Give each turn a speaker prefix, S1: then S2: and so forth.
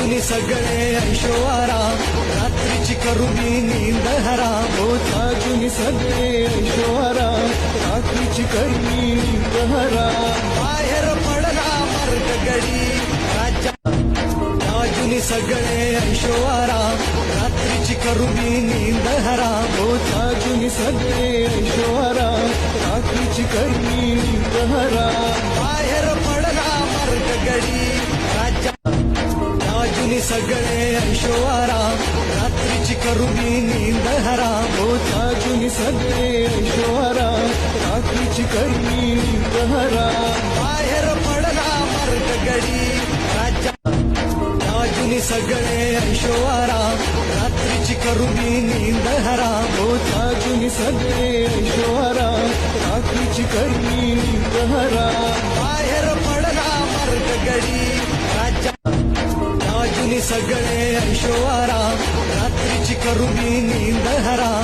S1: जागुनी सगळे ऐशोआरा रात्रीची करुणी नींद हराम हो जागुनी सगळे ऐशोआरा रात्रीची करुणी नींद हराम बाहेर पडला मार्ग गडी जागुनी सगळे ऐशोआरा रात्रीची करुणी नींद हराम हो जागुनी सगळे ऐशोआरा रात्रीची करुणी नींद हराम बाहेर पडला मार्ग गडी जागुनी सगळे ऐशोआरा रात्रीची करुणी नींद हराम हो जागुनी सगळे ऐशोआरा रात्रीची करुणी नींद हराम बाहेर पडला मार्ग गडी जागुनी सगळे ऐशोआरा रात्रीची करुणी नींद हराम हो जागुनी सगळे ऐशोआरा रात्रीची करुणी नींद हराम बाहेर पडला मार्ग गडी जागुनी सगळे ऐशोआरा रात्रीची करुणी नींद हराम